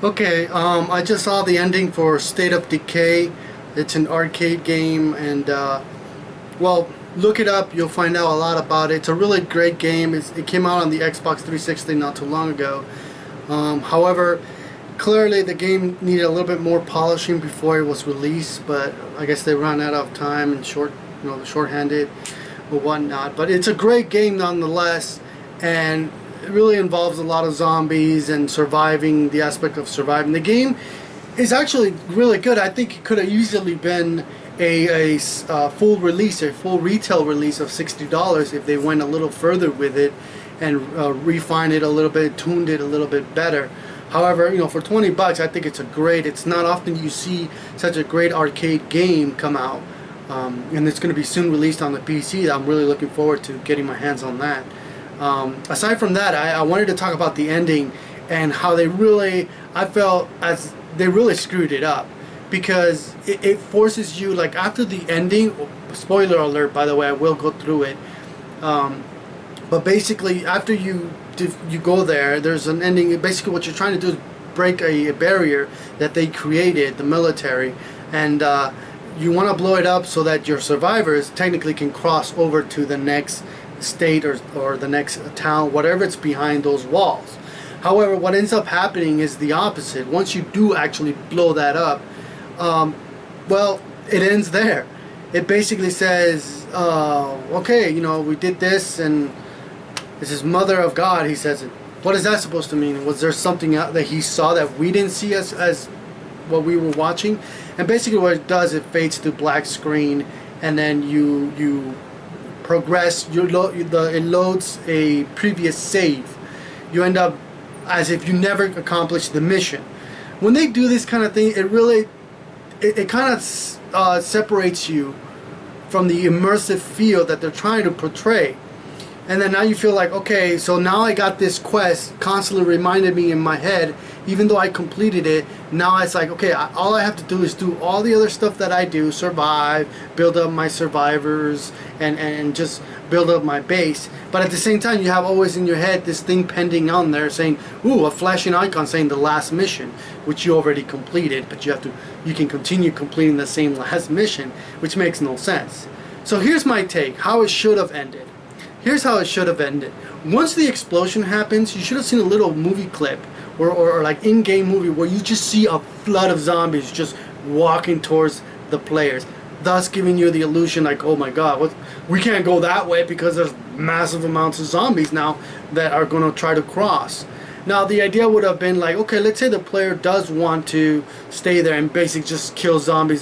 Okay, I just saw the ending for State of Decay. It's an arcade game, and well, look it up. You'll find out a lot about it. It's a really great game. It came out on the Xbox 360 not too long ago. However, clearly the game needed a little bit more polishing before it was released, but I guess they ran out of time and shorthanded or whatnot. But it's a great game nonetheless, and it really involves a lot of zombies and surviving, the aspect of surviving. The game is actually really good. I think it could have easily been a full release, a full retail release of $60 if they went a little further with it and refined it a little bit, tuned it a little bit better. However, for 20 bucks, I think it's not often you see such a great arcade game come out. And it's going to be soon released on the PC. I'm really looking forward to getting my hands on that. Aside from that, I wanted to talk about the ending and how I felt as they really screwed it up, because it forces you, like, after the ending, spoiler alert by the way, I will go through it, but basically after you go there's an ending. Basically what you're trying to do is break a barrier that they created, the military, and you want to blow it up so that your survivors technically can cross over to the next state or the next town, whatever it's behind those walls. However, what ends up happening is the opposite. Once you do actually blow that up, well, it ends there. It basically says, okay, we did this, and this is Mother of God, he says it. What is that supposed to mean? Was there something out that he saw that we didn't see as what we were watching? And basically what it does, it fades to black screen, and then you progress. It loads a previous save. You end up as if you never accomplished the mission. When they do this kind of thing, it kind of separates you from the immersive feel that they're trying to portray. And then now you feel like, okay, so now I got this quest constantly reminded me in my head, even though I completed it. Now it's like, okay, all I have to do is do all the other stuff that I do, survive, build up my survivors, and just build up my base. But at the same time, you have always in your head this thing pending on there saying, ooh, a flashing icon saying the last mission, which you already completed, but you can continue completing the same last mission, which makes no sense. So here's my take, how it should have ended. Here's how it should have ended. Once the explosion happens, you should have seen a little movie clip or like in-game movie where you just see a flood of zombies just walking towards the players, thus giving you the illusion like, oh my god, we can't go that way because there's massive amounts of zombies now that are going to try to cross. Now the idea would have been like, okay, let's say the player does want to stay there and basically just kill zombies.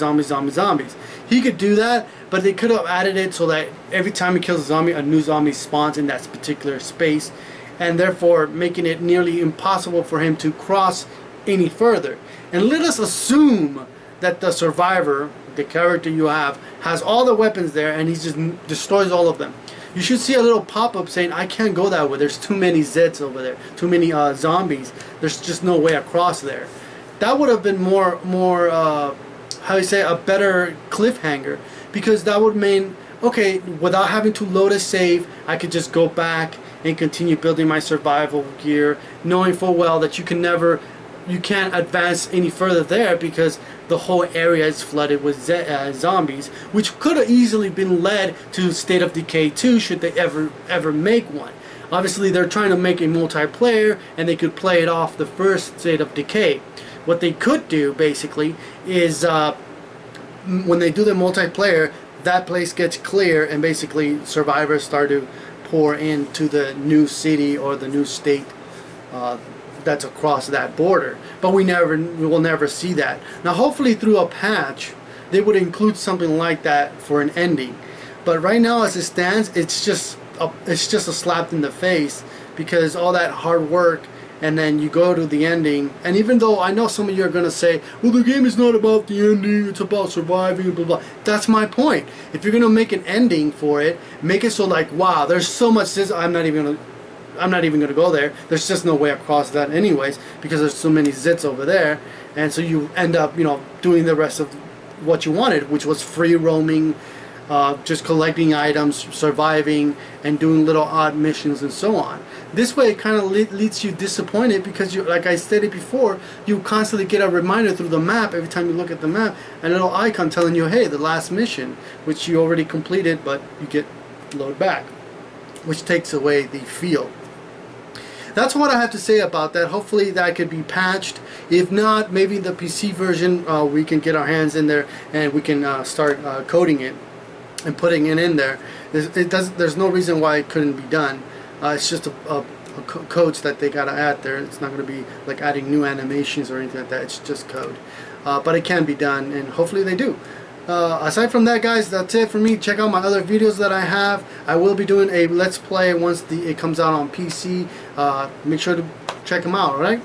He could do that, but they could have added it so that every time he kills a zombie, a new zombie spawns in that particular space, and therefore making it nearly impossible for him to cross any further. And let us assume that the survivor, the character you have, has all the weapons there and he just destroys all of them. You should see a little pop-up saying, I can't go that way, there's too many Zeds over there, too many zombies, there's just no way across there. That would have been more how you say, a better cliffhanger, because that would mean, okay, without having to load a save, I could just go back and continue building my survival gear, knowing full well that you can't advance any further there because the whole area is flooded with zombies, which could have easily been led to State of Decay 2 should they ever make one. Obviously they're trying to make a multiplayer and they could play it off the first State of Decay. What they could do basically is when they do the multiplayer, that place gets clear and basically survivors start to pour into the new city or the new state that's across that border. But we will never see that. Now hopefully through a patch they would include something like that for an ending. But right now as it stands, it's just a slap in the face, because all that hard work and then you go to the ending, and even though I know some of you are going to say, well, the game is not about the ending, it's about surviving, blah blah. That's my point. If you're going to make an ending for it, make it so like, wow, there's so much this, I'm not even going to go there. There's just no way across that anyways, because there's so many zits over there. And so you end up, doing the rest of what you wanted, which was free roaming, just collecting items, surviving, and doing little odd missions and so on. This way it kind of leaves you disappointed because, you, like I stated before, you constantly get a reminder through the map every time you look at the map, a little icon telling you, hey, the last mission, which you already completed, but you get load back, which takes away the feel. That's what I have to say about that. Hopefully that could be patched. If not, maybe the PC version, we can get our hands in there and we can start coding it and putting it in there. There's no reason why it couldn't be done. It's just a codes that they gotta add there. It's not gonna be like adding new animations or anything like that. It's just code, but it can be done, and hopefully they do. Aside from that, guys, that's it for me. Check out my other videos that I have. I will be doing a Let's Play once it comes out on PC. Make sure to check them out, alright?